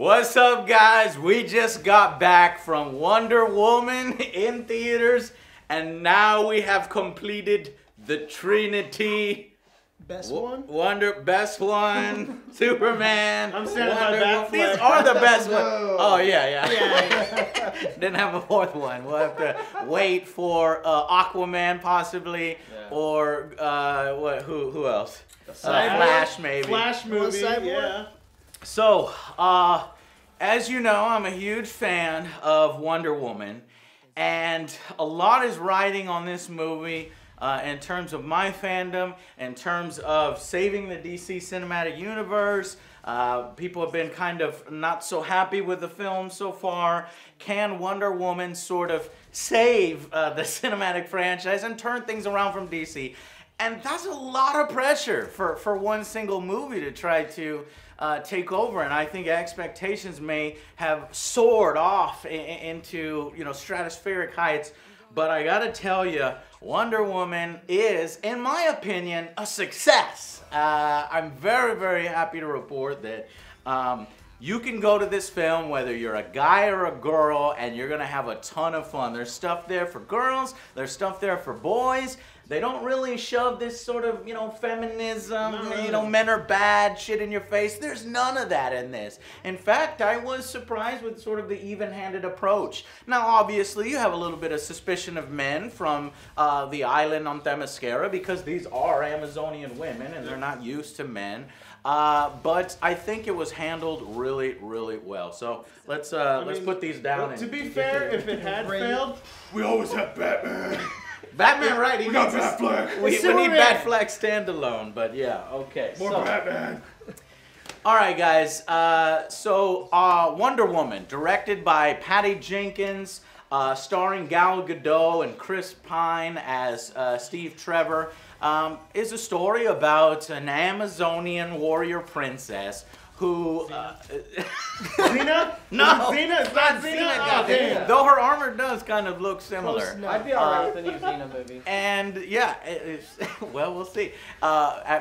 What's up, guys? We just got back from Wonder Woman in theaters, and now we have completed the Trinity. Best one? Best one, Superman. I'm standing by that. These are the best ones. No. Oh, yeah. Didn't have a fourth one. We'll have to wait for Aquaman, possibly, or who else? Flash, maybe. Flash movie, yeah. So, as you know, I'm a huge fan of Wonder Woman, and a lot is riding on this movie in terms of my fandom, in terms of saving the DC Cinematic Universe. People have been kind of not so happy with the film so far. Can Wonder Woman sort of save the cinematic franchise and turn things around from DC? And that's a lot of pressure for one single movie to try to take over, and I think expectations may have soared off into stratospheric heights. But I gotta tell you, Wonder Woman is, in my opinion, a success. I'm very, very happy to report that you can go to this film whether you're a guy or a girl, and you're gonna have a ton of fun. There's stuff there for girls, there's stuff there for boys. They don't really shove this sort of, feminism, men are bad, shit in your face. There's none of that in this. In fact, I was surprised with sort of the even-handed approach. Now, obviously, you have a little bit of suspicion of men from the island on Themyscira, because these are Amazonian women and they're not used to men. But I think it was handled really, really well. So let's put these down. Well, to be fair, if it had failed, we always have Batman. Batman, right? We got Batfleck. We need Batfleck standalone, but yeah, okay. More Batman. All right, guys. Wonder Woman, directed by Patty Jenkins, starring Gal Gadot and Chris Pine as Steve Trevor, is a story about an Amazonian warrior princess who... Xena? No, Xena? It's not Xena? Oh, damn. though her armor does kind of look similar. I'd be alright with the new Xena movie. And yeah, well, we'll see.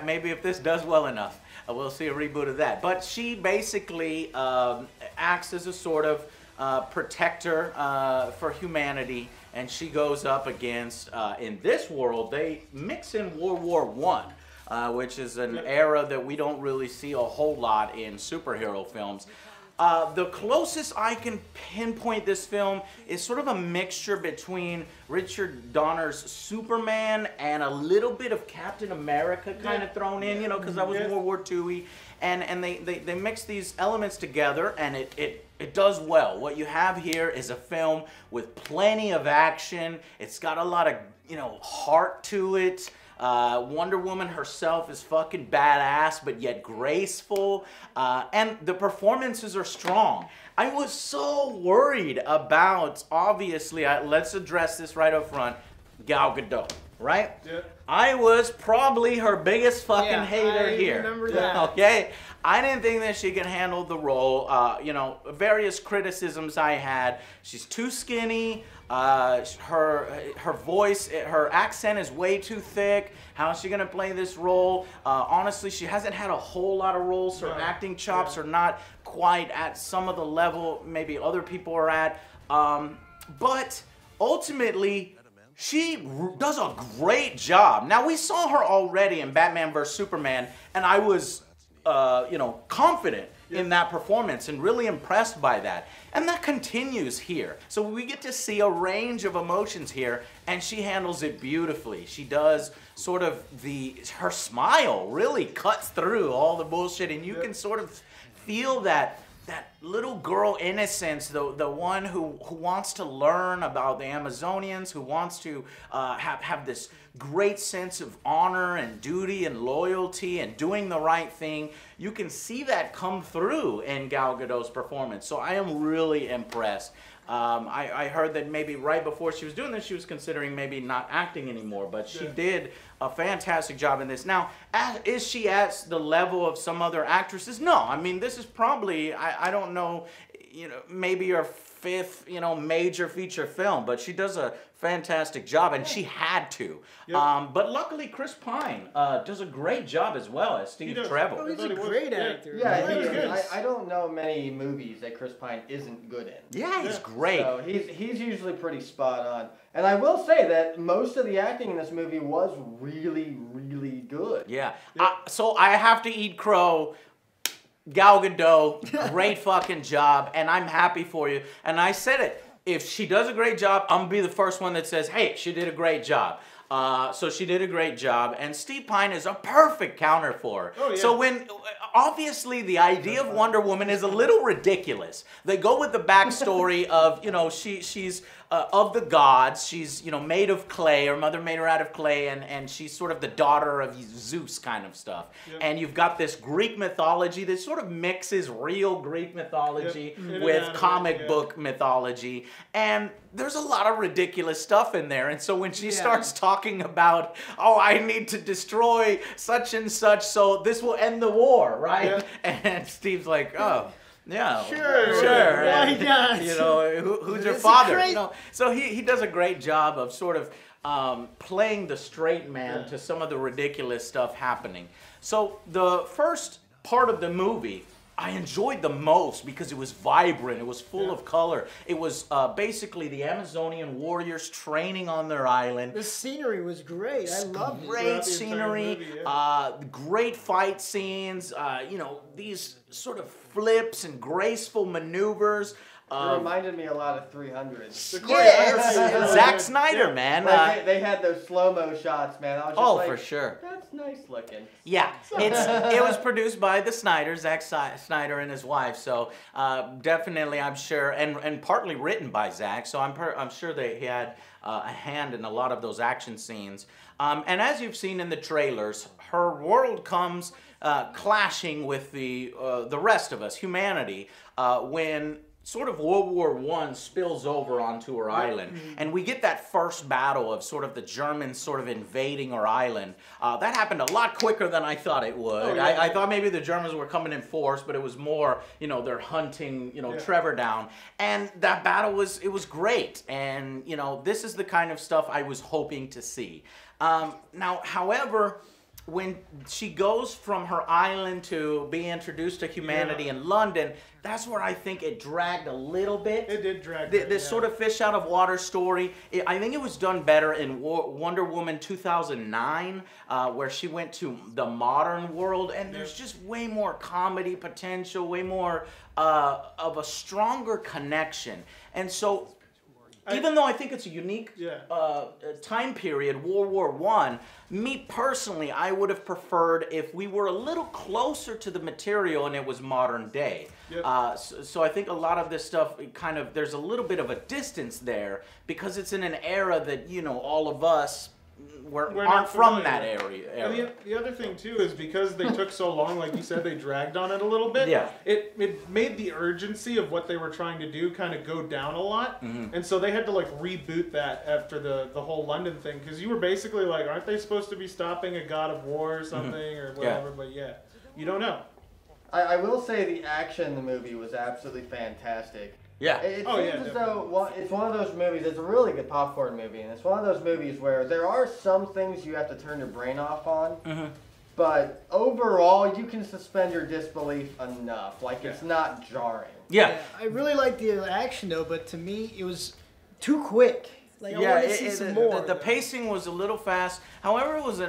Maybe if this does well enough, we'll see a reboot of that. But she basically acts as a sort of protector for humanity, and she goes up against, in this world, they mix in World War I. Which is an era that we don't really see a whole lot in superhero films. The closest I can pinpoint this film is sort of a mixture between Richard Donner's Superman and a little bit of Captain America kind of thrown in, because that was World War II-y. And they mix these elements together, and it does well. What you have here is a film with plenty of action. It's got a lot of, heart to it. Wonder Woman herself is fucking badass, but yet graceful, and the performances are strong. I was so worried about, obviously, let's address this right up front, Gal Gadot, right? Yeah. I was probably her biggest fucking hater here. I remember that. Okay? I didn't think that she could handle the role. Various criticisms I had. She's too skinny. Her voice, her accent is way too thick. How is she gonna play this role? Honestly, she hasn't had a whole lot of roles. Her acting chops are not quite at some of the level maybe other people are at. But ultimately, she does a great job. Now, we saw her already in Batman vs. Superman, and I was, confident in that performance and really impressed by that. And that continues here. So we get to see a range of emotions here, and she handles it beautifully. She does sort of her smile really cuts through all the bullshit, and you can sort of feel that little girl innocence, the one who wants to learn about the Amazonians, who wants to have this great sense of honor and duty and loyalty and doing the right thing. You can see that come through in Gal Gadot's performance. So I am really impressed. I heard that maybe right before she was doing this, she was considering maybe not acting anymore, but she did a fantastic job in this. Now, is she at the level of some other actresses? No, I mean, this is probably, I don't know maybe your fifth, major feature film, but she does a fantastic job, and she had to. Yep. But luckily, Chris Pine does a great job as well as Steve Trevor. Oh, he's a great actor. Yeah, he is. I don't know many movies that Chris Pine isn't good in. Yeah, he's great. So he's usually pretty spot on. And I will say that most of the acting in this movie was really, really good. Yeah. So I have to eat crow. Gal Gadot, great fucking job, and I'm happy for you. And I said it. If she does a great job, I'm going to be the first one that says, hey, she did a great job. So she did a great job, and Steve Pine is a perfect counter for her. Oh, yeah. So obviously the idea of Wonder Woman is a little ridiculous. They go with the backstory of, she's of the gods. She's, made of clay. Her mother made her out of clay, and she's sort of the daughter of Zeus kind of stuff. Yep. And you've got this Greek mythology that sort of mixes real Greek mythology with comic book mythology. And there's a lot of ridiculous stuff in there. And so when she starts talking about, I need to destroy such and such so this will end the war, right? Yeah. And Steve's like, oh. Yeah, sure. Why not? Who's your father? So he does a great job of sort of playing the straight man to some of the ridiculous stuff happening. So the first part of the movie I enjoyed the most because it was vibrant, it was full of color. It was basically the Amazonian warriors training on their island. The scenery was great. I loved it. Great scenery, great fight scenes, these sort of flips and graceful maneuvers. It reminded me a lot of 300. Yes! Zack Snyder, man. Like they had those slow-mo shots, man. I was just for sure. That's nice looking. Yeah, it was produced by the Snyders, Zack Snyder and his wife. So definitely, I'm sure, and partly written by Zack. So I'm sure he had a hand in a lot of those action scenes. And as you've seen in the trailers, her world comes clashing with the rest of us, humanity, when sort of World War I spills over onto her island. And we get that first battle of sort of the Germans sort of invading her island. That happened a lot quicker than I thought it would. I thought maybe the Germans were coming in force, but it was more, they're hunting, Trevor down. And that battle was great. And, this is the kind of stuff I was hoping to see. Now, however, when she goes from her island to being introduced to humanity in London, that's where I think it dragged a little bit. It did drag. This sort of fish out of water story. I think it was done better in Wonder Woman 2009, where she went to the modern world, and there's just way more comedy potential, way more of a stronger connection. And so, even though I think it's a unique time period, World War I, me personally, I would have preferred if we were a little closer to the material and it was modern day. Yep. So I think a lot of this stuff, there's a little bit of a distance there because it's in an era that, all of us aren't from that area. And the other thing too is because they took so long, like you said, they dragged on it a little bit. Yeah. It made the urgency of what they were trying to do kind of go down a lot, and so they had to reboot that after the whole London thing, because you were basically like, aren't they supposed to be stopping a god of war or something or whatever? But you don't know. I will say the action in the movie was absolutely fantastic. Yeah. It seems as though it's one of those movies, it's a really good popcorn movie, and it's one of those movies where there are some things you have to turn your brain off on, but overall you can suspend your disbelief enough. It's not jarring. Yeah. I really like the action though, but to me it was too quick. I wanted to see some more. The pacing was a little fast. However, it was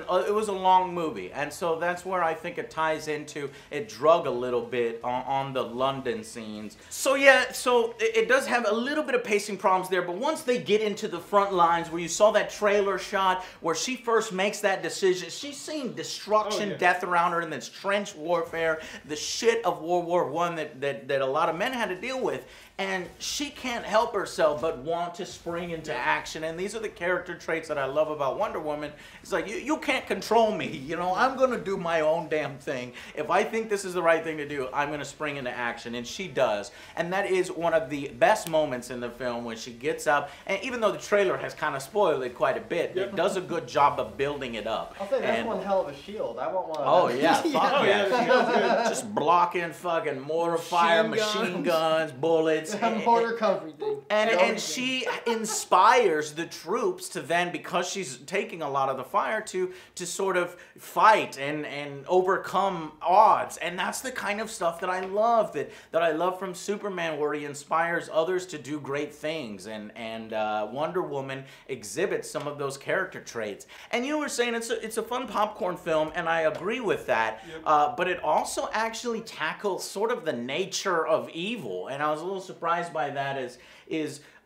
a long movie, and so that's where I think it ties into. It drug a little bit on the London scenes. So it does have a little bit of pacing problems there. But once they get into the front lines, where you saw that trailer shot where she first makes that decision, she's seeing destruction, death around her, and this trench warfare, the shit of World War I that a lot of men had to deal with. And she can't help herself but want to spring into action. action. And these are the character traits that I love about Wonder Woman. It's like, you can't control me. You know, I'm going to do my own damn thing. If I think this is the right thing to do, I'm going to spring into action. And she does. And that is one of the best moments in the film when she gets up. And even though the trailer has kind of spoiled it quite a bit, it does a good job of building it up. I'll say that's one hell of a shield. I want one of Oh, those. yeah. Fuck yeah. Just blocking fucking mortar fire, machine guns, bullets. Mortar everything. And she inspires the troops to then, because she's taking a lot of the fire, to sort of fight and overcome odds. And that's the kind of stuff that I love, that I love from Superman, where he inspires others to do great things. And Wonder Woman exhibits some of those character traits. And you were saying it's a fun popcorn film, and I agree with that. Yep. But it also actually tackles sort of the nature of evil, and I was a little surprised by that.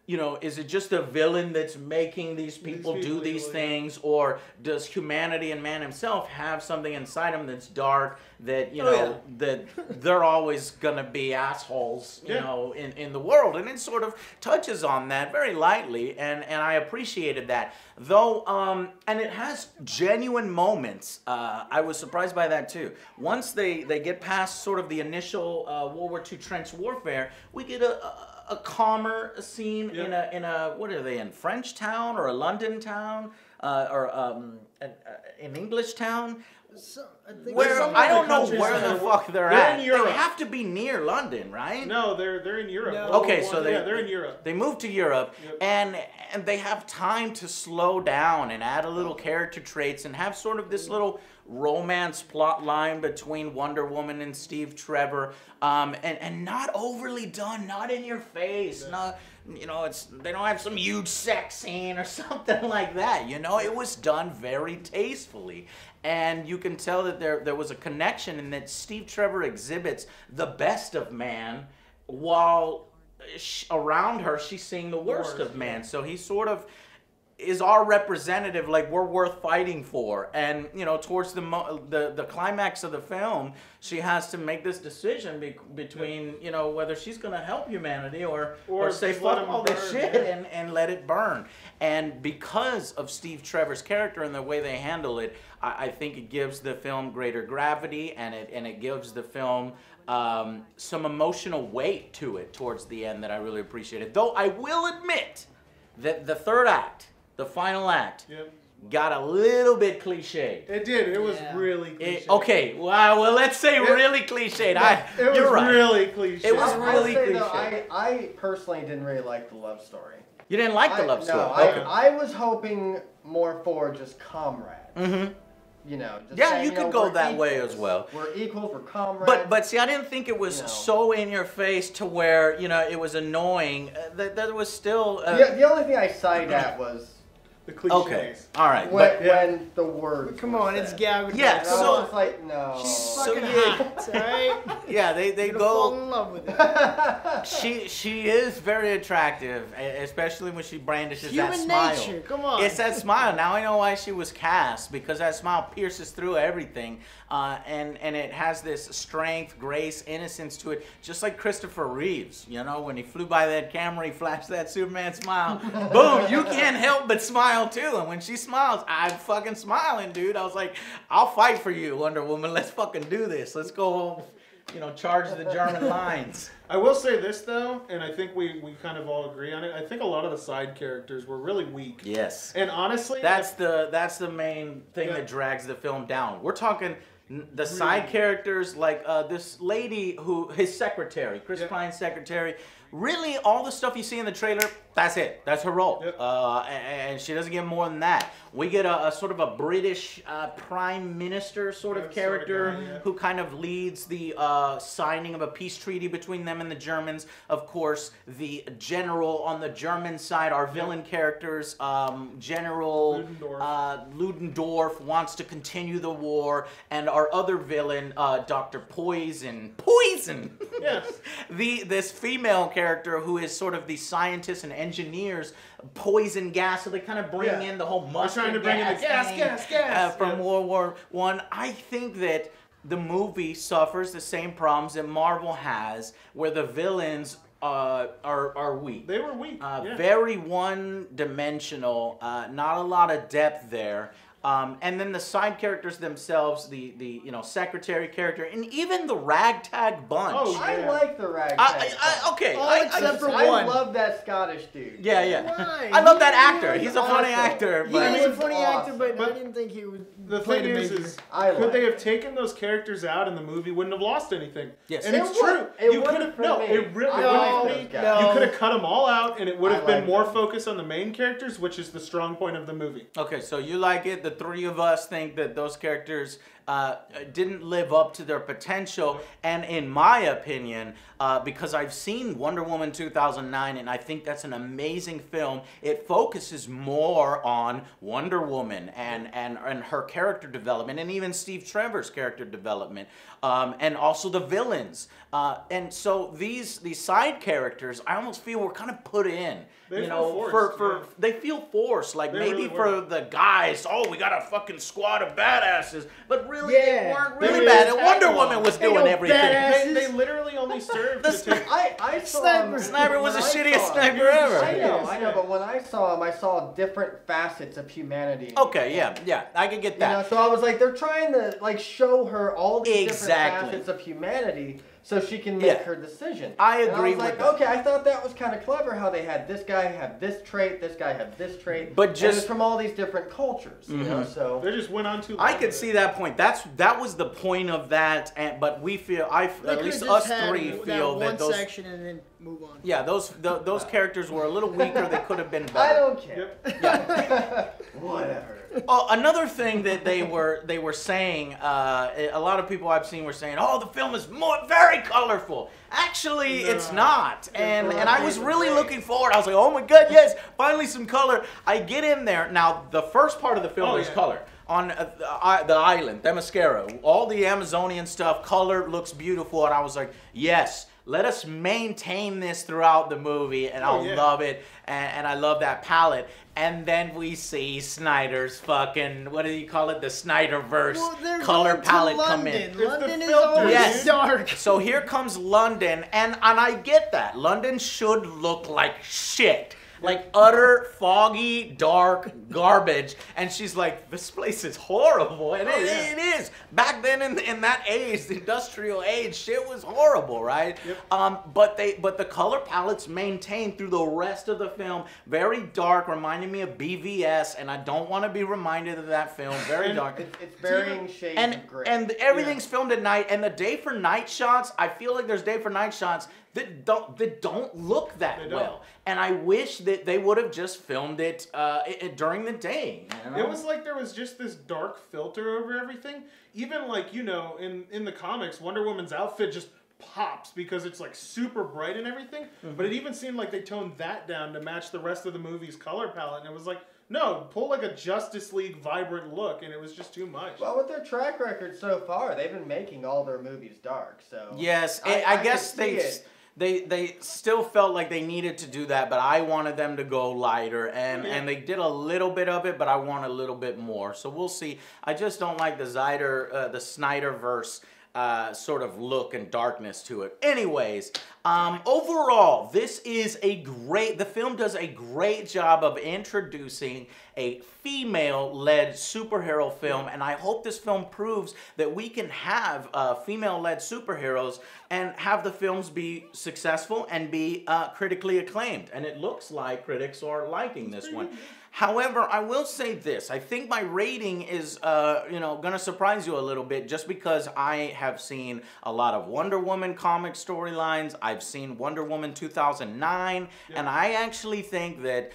You know, is it just a villain that's making these people do these things, or does humanity and man himself have something inside him that's dark, that, you know, that they're always going to be assholes, you know, in the world? And it sort of touches on that very lightly, and I appreciated that. Though, and it has genuine moments. I was surprised by that too. Once they get past sort of the initial World War II trench warfare, we get a calmer scene in a what are they, in French town or a London town or an English town? So, I where I don't know where the fuck they're at. In Europe. They have to be near London, right? No, they're in Europe. No. Okay, so they're in Europe. They move to Europe, and they have time to slow down and add a little character traits and have sort of this little romance plot line between Wonder Woman and Steve Trevor, and not overly done, not in your face, not, you know, they don't have some huge sex scene or something like that. You know, it was done very tastefully. And you can tell that there was a connection, and that Steve Trevor exhibits the best of man, while around her she's seeing the worst of man. So he sort of is our representative, like, we're worth fighting for. And, you know, towards the climax of the film, she has to make this decision between, you know, whether she's going to help humanity or say fuck all this shit and let it burn. And because of Steve Trevor's character and the way they handle it, I think it gives the film greater gravity, and it gives the film some emotional weight to it towards the end that I really appreciated. Though I will admit that the third act, the final act, got a little bit cliched. It did. It was really cliched. Okay, well, let's say really cliched. It was really cliched. It was really cliched. Though, I personally didn't really like the love story. You didn't like the love story? No, I was hoping more for just comrades. Mm-hmm. You know, just you could go that way as well. We're equals, we're comrades. But see, I didn't think it was so in your face to where, you know, it was annoying. That was still... the only thing I sighed at was... the cliches. Okay, all right. When the words. Come on, it's Gal Gadot. Yeah, so it's like, no. She's fucking hot, alright? Yeah, they You're go. fall in love with her. She is very attractive, especially when she brandishes Human that smile. nature, come on. It's that smile. Now I know why she was cast, because that smile pierces through everything, and it has this strength, grace, innocence to it, just like Christopher Reeves. You know, when he flew by that camera, he flashed that Superman smile. Boom! You can't help but smile too. And when she smiles, I'm fucking smiling, dude. I was like, I'll fight for you, Wonder Woman. Let's fucking do this. Let's go, you know, charge the German lines. I will say this though, and I think we kind of all agree on it. I think a lot of the side characters were really weak. Yes. And honestly, that's the main thing that drags the film down. We're talking the side characters, like this lady his secretary, Chris Pine's secretary. Really, all the stuff you see in the trailer, that's it. That's her role. Yep. And she doesn't get more than that. We get a sort of a British prime minister sort of character who kind of leads the signing of a peace treaty between them and the Germans. Of course, the general on the German side, our villain characters, General Ludendorff wants to continue the war, and our other villain, Dr. Poison. Yes. This female character who is sort of the scientists and engineers poison gas, so they kind of bring in the whole mustard trying to bring in the gas from World War I. I think that the movie suffers the same problems that Marvel has, where the villains are weak. They were weak. Very one-dimensional. Not a lot of depth there. And then the side characters themselves, the secretary character, and even the ragtag bunch. Oh, I like the ragtag. Okay. Except for I one. love that Scottish dude. Yeah. Why? I love that He actor. was He's a funny awesome. actor. He But was a funny actor, awesome. but I didn't think he would. The play thing the is, major. could they have taken those characters out and the movie wouldn't have lost anything? Yes. And It it's true. It You could have wouldn't for me. it really I wouldn't like for me. those guys. You could have cut them all out, and it would have I been like more them. focused on the main characters, which is the strong point of the movie. Okay, so you like it. The three of us think that those characters didn't live up to their potential. And in my opinion, because I've seen Wonder Woman 2009, and I think that's an amazing film, it focuses more on Wonder Woman and her character development, and even Steve Trevor's character development, and also the villains. And so these side characters, I almost feel were kind of put in. They feel forced, they feel forced, like They maybe really for were. the guys. Oh, we got a fucking squad of badasses, but really Yeah. they weren't They really were bad. just And Wonder tag Woman along. was Ain't doing no everything. badass. They literally only served to take. I saw Sniper was the when I shittiest saw him- sniper ever. I know, but when I saw him, I saw different facets of humanity. Okay, yeah, I can get You know, that. so I was like, they're trying to like show her all these Exactly. different facets of humanity so she can make Yeah. her decision. I And agree I was with like, that. okay, I thought that was kind of clever how they had this guy have this trait, this guy have this trait, But and just- it's from all these different cultures, you know. So They just went on too long. I could with see it. that point. That was the point of that. But we feel, They at could've least just us had three that feel one that those. section and then move on. Yeah, those characters were a little weaker. They could have been I better. don't care. Whatever. Oh, another thing that they were saying, a lot of people I've seen were saying, "Oh, the film is very colorful." Actually, it's not, and I was really looking forward. I was like, "Oh my God, yes, finally some color." I get in there now. The first part of the film is color. On the island, Themyscira, all the Amazonian stuff, color looks beautiful, and I was like, yes, let us maintain this throughout the movie, and I'll love it, and I love that palette. And then we see Snyder's fucking, what do you call it, the Snyderverse Well, they're color going to palette come London. in. London is filter, always Yes. dark. So here comes London, and I get that. London should look like shit. Like utter, foggy, dark garbage. And she's like, this place is horrible. And it is. Back then in that age, the industrial age, shit was horrible, right? Yep. But the color palettes maintained through the rest of the film. Very dark, reminding me of BVS, and I don't want to be reminded of that film. Very dark. It's varying shades of gray. And everything's filmed at night, and the day for night shots, I feel like there's day for night shots that don't look that well. And I wish that they would have just filmed it during the day. You know? It was like there was just this dark filter over everything. Even like, you know, in the comics, Wonder Woman's outfit just pops because it's like super bright and everything. But it even seemed like they toned that down to match the rest of the movie's color palette. And it was like, no, pull like a Justice League vibrant look, and it was just too much. Well, with their track record so far, they've been making all their movies dark. So yes, I guess could see they still felt like they needed to do that, but I wanted them to go lighter, and they did a little bit of it, but I want a little bit more. So we'll see. I just don't like the Snyderverse sort of look and darkness to it. Anyways, overall, the film does a great job of introducing a female-led superhero film, and I hope this film proves that we can have female-led superheroes and have the films be successful and be critically acclaimed. And it looks like critics are liking this one. However, I will say this. I think my rating is, going to surprise you a little bit just because I have seen a lot of Wonder Woman comic storylines. I've seen Wonder Woman 2009, and I actually think that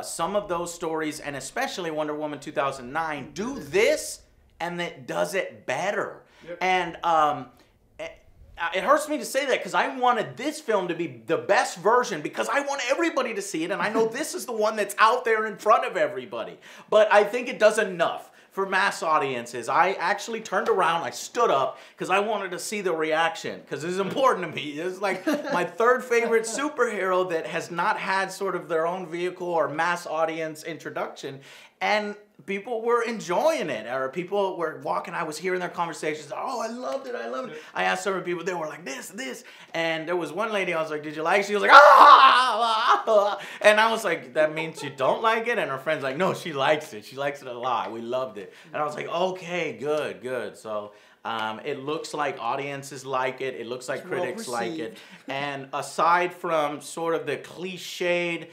some of those stories, and especially Wonder Woman 2009, do this, and it does it better. And it hurts me to say that because I wanted this film to be the best version because I want everybody to see it, and I know this is the one that's out there in front of everybody. But I think it does enough for mass audiences. I actually turned around, I stood up because I wanted to see the reaction because this is important to me. It's like my third favorite superhero that has not had sort of their own vehicle or mass audience introduction. and people were enjoying it, or people were walking. I was hearing their conversations. Oh, I loved it. I loved it. I asked several people. They were like, this. And there was one lady. I was like, did you like it? She was like, ah. And I was like, that means you don't like it? And her friend's like, no, she likes it. She likes it a lot. We loved it. And I was like, okay, good. So it looks like audiences like it. It looks like critics like it. And aside from sort of the cliched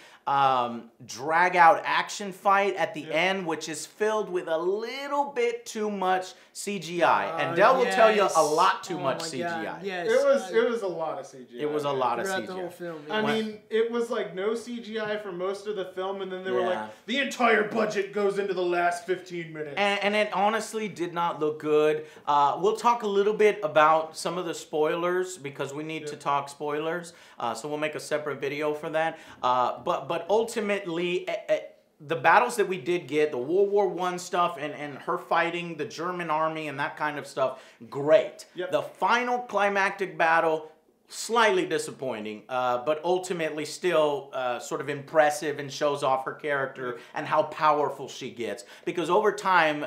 drag out action fight at the end, which is filled with a little bit too much CGI, and Del will tell you a lot too much CGI. God, yes, it was a lot of CGI. It was a lot of CGI. The whole film, I mean, it was like no CGI for most of the film, and then they were like, the entire budget goes into the last 15 minutes. And it honestly did not look good. We'll talk a little bit about some of the spoilers because we need to talk spoilers. So we'll make a separate video for that. But ultimately, the battles that we did get, the World War I stuff and her fighting the German army and that kind of stuff, great. Yep. The final climactic battle, slightly disappointing, but ultimately still sort of impressive and shows off her character and how powerful she gets. Because over time,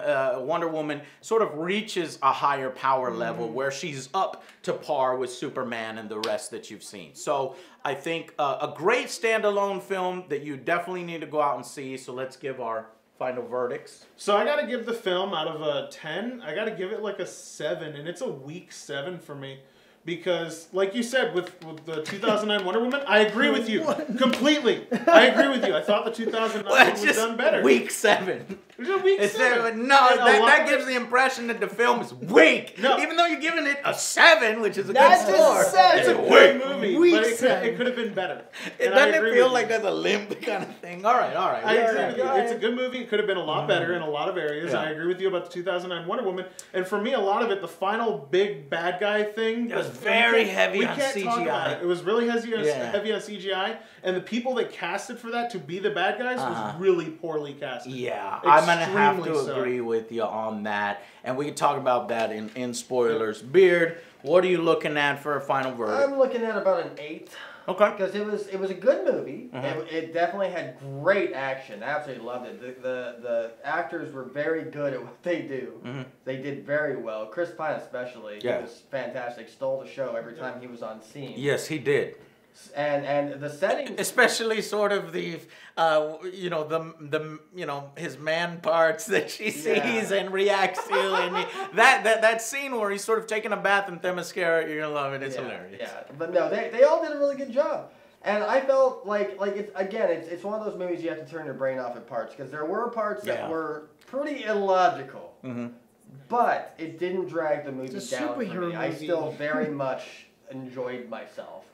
Wonder Woman sort of reaches a higher power level where she's up to par with Superman and the rest that you've seen. So I think a great standalone film that you definitely need to go out and see. So let's give our final verdicts. So I got to give the film out of a 10, I got to give it like a 7, and it's a weak 7 for me. Because, like you said, with the 2009 Wonder Woman, I agree with you completely. I agree with you. I thought the 2009 one was done better. Week 7. It's a week 7. No, that gives the impression that the film is weak. No. Even though you're giving it a 7, which is a good score. It's a good movie, but it could have been better. It doesn't feel like there's a limp kind of thing. All right. I agree with you. It's a good movie. It could have been a lot better in a lot of areas. Yeah. I agree with you about the 2009 Wonder Woman. And for me, a lot of it, the final big bad guy thing, it was very heavy on CGI. It was really heavy on CGI, and the people that casted for that to be the bad guys was really poorly casted. Yeah, I'm going to have to agree with you on that, and we can talk about that in spoilers. Beard, what are you looking at for a final verdict? I'm looking at about an 8. Okay. Because it was a good movie. It definitely had great action. I absolutely loved it. The actors were very good at what they do. They did very well. Chris Pine especially. He was fantastic. Stole the show every time he was on scene. Yes, he did. And the setting, especially sort of the his man parts that she sees and reacts to, and that scene where he's sort of taking a bath in Themyscira, you're gonna love it. It's hilarious. Yeah, but no, they all did a really good job, and I felt like it's one of those movies you have to turn your brain off at parts because there were parts that were pretty illogical, but it didn't drag the movie down for me. I still very much enjoyed myself.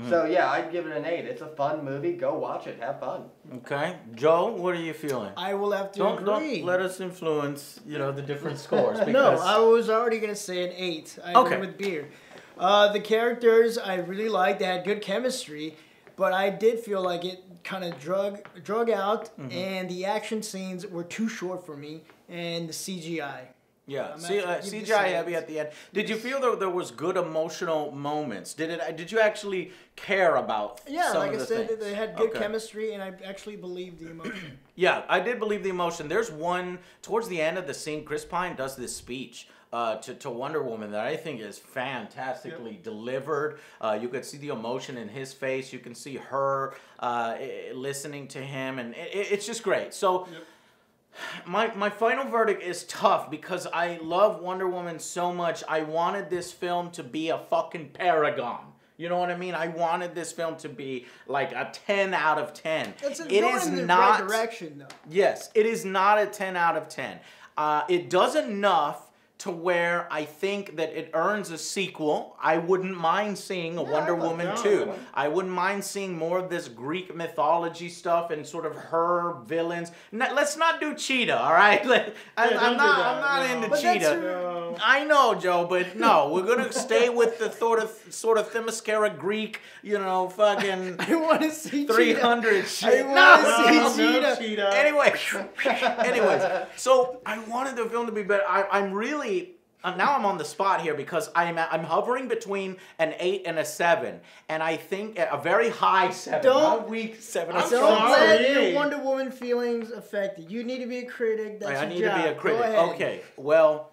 So yeah, I'd give it an 8. It's a fun movie. Go watch it. Have fun. Okay, Joe, what are you feeling? I will have to agree. Don't let us influence, the different scores. Because... No, I was already gonna say an 8. I agree with Beard. The characters I really liked. They had good chemistry, but I did feel like it kind of drug out, and the action scenes were too short for me, and the CGI. Yeah, CGI heavy at the end. Did you feel there was good emotional moments? Did you actually care about some of the things? Yeah, like I said, they had good chemistry, and I actually believed the emotion. Yeah, I did believe the emotion. There's one, towards the end of the scene, Chris Pine does this speech to Wonder Woman that I think is fantastically delivered. You could see the emotion in his face. You can see her listening to him, and it's just great. So... My final verdict is tough because I love Wonder Woman so much. I wanted this film to be a fucking paragon. You know what I mean? I wanted this film to be like a 10 out of 10. It's going in the right direction, though. Yes, it is not a 10 out of 10. It does enough to where I think that it earns a sequel. I wouldn't mind seeing a Wonder Woman 2. I wouldn't mind seeing more of this Greek mythology stuff and sort of her villains. Let's not do Cheetah, all right? I'm not into Cheetah. I know, Joe, but no, we're gonna stay with the sort of Themyscira Greek, fucking. I want to see 300 shit. I want to see Cheetah. Anyways, so I wanted the film to be better. I'm really now I'm on the spot here because I'm hovering between an 8 and a 7, and I think a very high 7, not a weak 7. I'm Don't sorry. let your Wonder Woman feelings affect you. You need to be a critic. That's I your need job. to be a critic. Go ahead. Okay, well,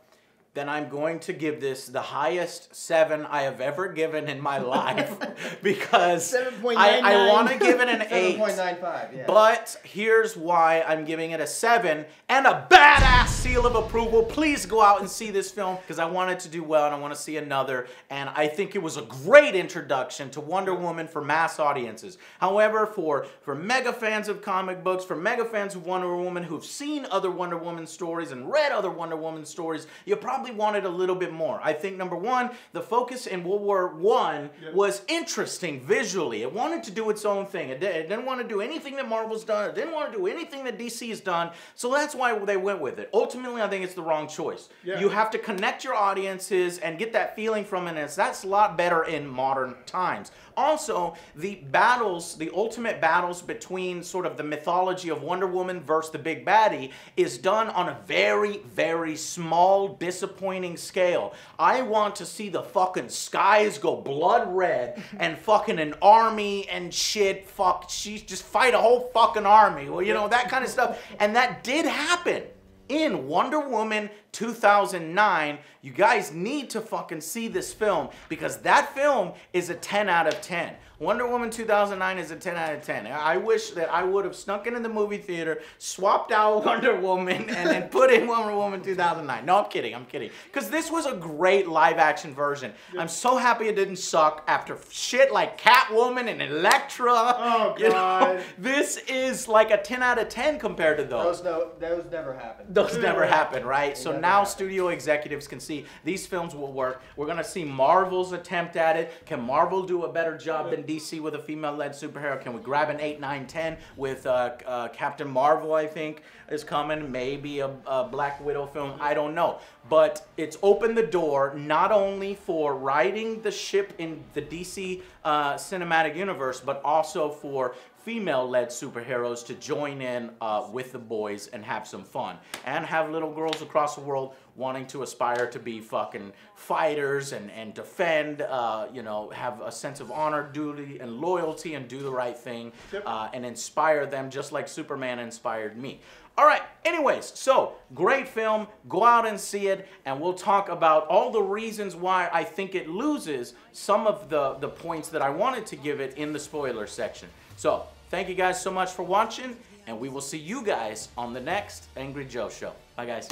then I'm going to give this the highest 7 I have ever given in my life because 7.99. I want to give it an 8. 7.95, yeah. But here's why I'm giving it a 7 and a badass seal of approval. Please go out and see this film because I want it to do well and I want to see another. And I think it was a great introduction to Wonder Woman for mass audiences. However, for mega fans of comic books, for mega fans of Wonder Woman who've seen other Wonder Woman stories and read other Wonder Woman stories, you probably wanted a little bit more. I think number one, the focus in World War I was interesting visually. It wanted to do its own thing. It didn't want to do anything that Marvel's done. It didn't want to do anything that DC has done. So that's why they went with it. Ultimately, I think it's the wrong choice. Yeah. You have to connect your audiences and get that feeling from it. And that's a lot better in modern times. Also, the battles, the ultimate battles between sort of the mythology of Wonder Woman versus the big baddie is done on a very, very small, disappointing scale. I want to see the fucking skies go blood red and fucking an army and shit, she just fight a whole fucking army. Well, you know, that kind of stuff. And that did happen in Wonder Woman 2009. You guys need to fucking see this film because that film is a 10 out of 10. Wonder Woman 2009 is a 10 out of 10. I wish that I would have snuck in the movie theater, swapped out Wonder Woman, and then put in Wonder Woman 2009. No, I'm kidding. Because this was a great live-action version. I'm so happy it didn't suck after shit like Catwoman and Elektra. Oh, God. You know, this is like a 10 out of 10 compared to those. Those never happened. Those never happen, right? So never now happened. studio executives can see these films will work. We're going to see Marvel's attempt at it. Can Marvel do a better job than DC with a female-led superhero? Can we grab an 8, 9, 10 with Captain Marvel, I think, is coming. Maybe a Black Widow film. I don't know. But it's opened the door not only for riding the ship in the DC cinematic universe, but also for female-led superheroes to join in with the boys and have some fun. And have little girls across the world wanting to aspire to be fucking fighters and defend, you know, have a sense of honor, duty, and loyalty and do the right thing and inspire them just like Superman inspired me. All right, anyways, so great film. Go out and see it, and we'll talk about all the reasons why I think it loses some of the points that I wanted to give it in the spoiler section. So, thank you guys so much for watching, and we will see you guys on the next Angry Joe Show. Bye, guys.